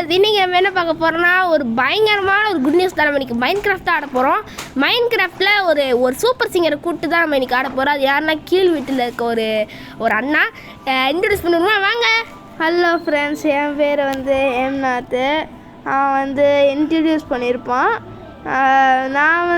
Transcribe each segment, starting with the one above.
Friends, இன்றைக்கி நம்ம என்ன பார்க்க போகிறோம்னா ஒரு பயங்கரமான ஒரு குட் நியூஸ் தான். நம்ம இன்றைக்கி மைண்ட் கிராஃப்ட் ஆட போகிறோம். மைண்ட் கிராஃப்டில் ஒரு சூப்பர் சிங்கரை கூப்பிட்டு தான் நம்ம இன்றைக்கி ஆட போகிறோம். அது யாருன்னா கீழ் வீட்டில் இருக்க ஒரு அண்ணா. இன்ட்ரடியூஸ் பண்ணுவோமா? வாங்க. ஹலோ ஃப்ரெண்ட்ஸ், என் பேர் ஏம்நாத். அவன் இன்ட்ரடியூஸ் பண்ணியிருப்பான். நான்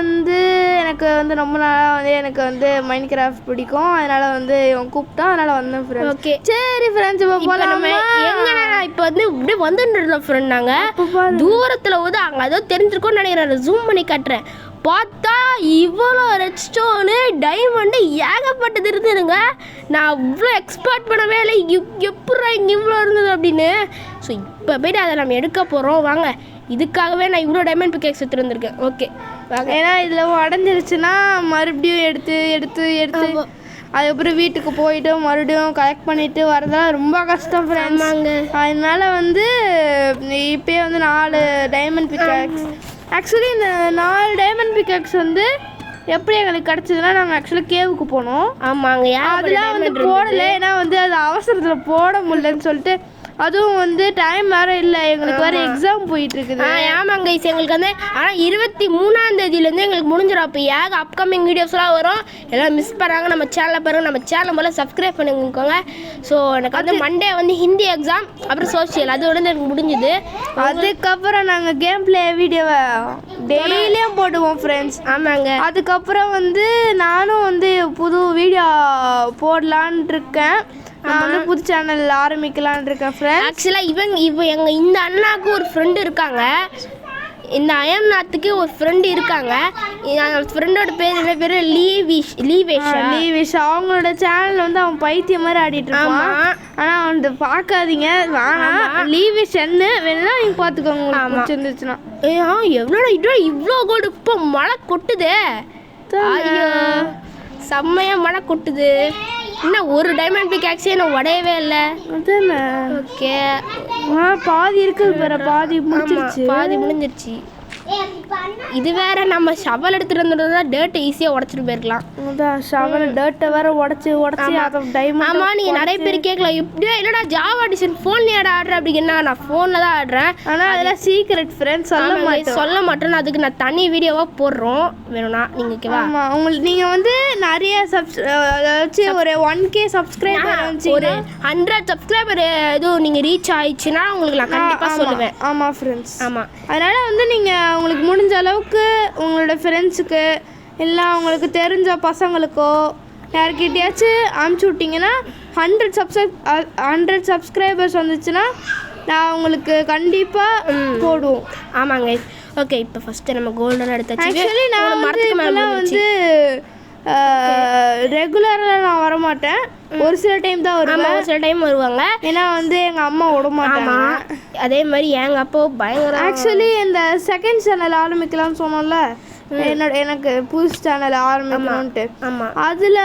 எனக்கு ரொம்ப நாளாக எனக்கு மைண்ட் கிராஃப்ட் பிடிக்கும். அதனால் இவன் கூப்பிட்டான், அதனால் வந்தேன் ஃப்ரெண்ட்ஸ். ஓகே, சரி ஃப்ரெண்ட்ஸ், இப்போ போகலாம். எங்கன்னா இப்போ இப்படியே வந்துருந்தோம் ஃப்ரெண்ட். நாங்கள் தூரத்தில் அங்கே ஏதோ தெரிஞ்சிருக்கோன்னு நினைக்கிறேன். ஜூம் பண்ணி காட்டுறேன். பார்த்தா இவ்வளோ ரெட் ஸ்டோனு டைமண்டு ஏகப்பட்டது இருந்துருங்க. நான் அவ்வளோ எக்ஸ்பெக்ட் பண்ணவே இல்லை. எப்படா இங்கே இவ்வளோ இருந்தது அப்படின்னு. ஸோ இப்போ போய்ட்டு அதை நம்ம எடுக்க போகிறோம். வாங்க, இதுக்காகவே நான் இவ்வளோ டைமண்ட் பிக்கேக்ஸ் எடுத்துருந்துருக்கேன். ஓகே வாங்க. ஏன்னா இதில் உடஞ்சிருச்சுன்னா மறுபடியும் எடுத்து அதுக்கப்புறம் வீட்டுக்கு போயிட்டு மறுபடியும் கலெக்ட் பண்ணிவிட்டு வரதெல்லாம் ரொம்ப கஷ்டம் ஃப்ரெண்ட்ஸ். அதனால இப்போயே 4 டைமண்ட் பிக்கேக்ஸ். ஆக்சுவலி இந்த 4 டைமண்ட் பிக்கேக்ஸ் எப்படி எங்களுக்கு கிடச்சதுன்னா, நாங்கள் ஆக்சுவலாக கேவுக்கு போனோம். ஆமாங்க, அதெல்லாம் போடலை. ஏன்னா அது அவசரத்தில் போட முடியலன்னு சொல்லிட்டு, அதுவும் டைம் வேறு இல்லை, எங்களுக்கு வேறு எக்ஸாம் போயிட்டுருக்குது. ஆமாங்க, எங்களுக்கு ஆனால் 23ஆம் தேதியிலேருந்து எங்களுக்கு முடிஞ்சிடும். அப்போ அப்கமிங் வீடியோஸ்லாம் வரும். எல்லாம் மிஸ் பண்ணாங்க. நம்ம சேனலில் பாருங்கள். நம்ம சேனல் போல் சப்ஸ்கிரைப் பண்ணிக்கோங்க. ஸோ எனக்கு மண்டே ஹிந்தி எக்ஸாம், அப்புறம் சோஷியல், அது எனக்கு முடிஞ்சுது. அதுக்கப்புறம் நாங்கள் கேம் பிளே வீடியோவை டெய்லியும் போடுவோம் ஃப்ரெண்ட்ஸ். ஆமாங்க, அதுக்கப்புறம் நானும் புது வீடியோ போடலான் இருக்கேன். நான் புது சேனல் ஆரம்பிக்கலான் இருக்கேன் ஃப்ரெண்ட்ஸ். ஆக்சுவலாக இந்த அண்ணாவுக்கு ஒரு ஃப்ரெண்டு இருக்காங்க. இந்த அயம்நாத்துக்கு ஒரு ஃப்ரெண்டு இருக்காங்க. ஃப்ரெண்டோட பேர் என்ன பேர்? லீவேஷ். அவங்களோட சேனல் அவன் பைத்தியம் மாதிரி ஆடிட்டு இருக்கான். ஆனால் பார்க்காதீங்க, வேணாம். லீவேஷ் என்ன வேணும்னா நீங்கள் பார்த்துக்கோங்க, உங்களுக்கு பிடிச்சிருந்துச்சுன்னா. எவ்வளோ இவ்வளோ கோல்டு. இப்போ மழை கொட்டுதே, செம்மையாக மழை கொட்டுது. இன்னும் ஒரு டைமண்ட் பிக்காக்ஸே நான் உடையவே இல்லை. ஓகே, பாதி இருக்குது வேற, பாதி முடிஞ்சிருச்சு. இது வேற, நம்ம ஷவல் எடுத்துட்டு வந்தா டேர்ட்டை ஈஸியாக உடச்சிட்டு போயிருக்கலாம். ஷவல் டேர்ட்டை வேற உடச்சி டைமண்ட். ஆமாம், நீங்கள் நிறைய பேர் கேட்கலாம், எப்படியோ இல்லைடா ஜாவா டிசைன் ஃபோன்லேயே ஆடுறேன் அப்படின்னா. நான் ஃபோனில் தான் ஆடுறேன். ஆனால் அதெல்லாம் சீக்ரெட் ஃப்ரெண்ட்ஸ், சொல்ல மாட்டேன். அதுக்கு நான் தனி வீடியோவாக போடுறோம், வேணும்னா நீங்கள் ஓகேவா? ஆமாம், உங்களுக்கு நீங்கள் நிறைய அதாச்சும் ஒரு 1K சப்ஸ்கிரைபர் ஒரு 100 சப்ஸ்கிரைபர் எதுவும் நீங்கள் ரீச் ஆயிடுச்சுன்னா உங்களுக்கு நான் கண்டிப்பாக சொல்லுவேன். ஆமாம் ஃப்ரெண்ட்ஸ். ஆமாம், அதனால் நீங்கள் உங்களுக்கு முடிஞ்ச அளவுக்கு உங்களோட ஃப்ரெண்ட்ஸுக்கு இல்லை உங்களுக்கு தெரிஞ்ச பசங்களுக்கோ யார்கிட்டயாச்சும் அனுப்பிச்சி விட்டிங்கன்னா 100 சப்ஸ்கிரைபர்ஸ் வந்துச்சுன்னா நான் உங்களுக்கு கண்டிப்பாக போடுவோம். ஆமாங்க. ஓகே, இப்போ ஃபஸ்ட்டு நம்ம கோல்டெல்லாம் எடுத்தாச்சு. ஆக்சுவலி நான் ரெகுலராக நான் வரமாட்டேன். ஒரு சில டைம் தான் வருவேன். ஒரு சில டைம் வருவாங்க. ஏன்னா எங்கள் அம்மா விட மாட்டாங்க. அதே மாதிரி எங்கள் அப்பா பயங்கர. ஆக்சுவலி இந்த செகண்ட் சேனல் ஆரம்பிக்கலாம்னு சொன்னோம்ல, எனக்கு புதுசு சேனல் ஆரம்பிக்கணும்ன்ட்டு. ஆமாம், அதில்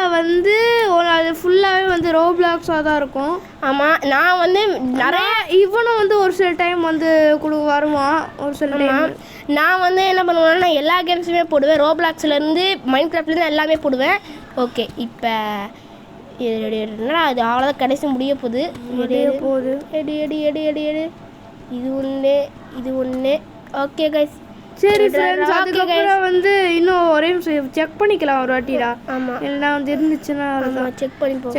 அது ஃபுல்லாகவே ரோப்ளாக்ஸாக தான் இருக்கும். ஆமாம், நான் நிறைய இவனும் ஒரு சில டைம் வருவான். ஒரு சில டைம் நான் என்ன பண்ணுவேன்னா, நான் எல்லா கேம்ஸுமே போடுவேன். ரோப்ளாக்ஸ்லேருந்து மைண்ட் கிராஃப்ட்லேருந்து எல்லாமே போடுவேன். ஓகே, இப்போ என்னடா அது அவ்வளோதான், கடைசி முடிய போகுது. எடு இது ஒன்று. ஓகே கைஸ், சரி ஃப்ரெண்ட்ஸ். அதுக்கப்புறம் இன்னும் ஒரே நிமிஷம் செக் பண்ணிக்கலாம் ஒரு வாட்டிடா. ஆமாம், எல்லாம் இருந்துச்சுன்னா செக் பண்ணிப்போம்.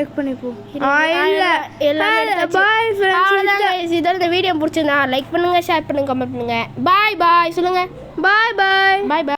இல்லை பாய் ஃப்ரெண்ட்ஸ். இதோட இந்த வீடியோ பிடிச்சிருந்தா லைக் பண்ணுங்கள், ஷேர் பண்ணுங்கள், கமெண்ட் பண்ணுங்கள். பாய் சொல்லுங்கள். பாய்.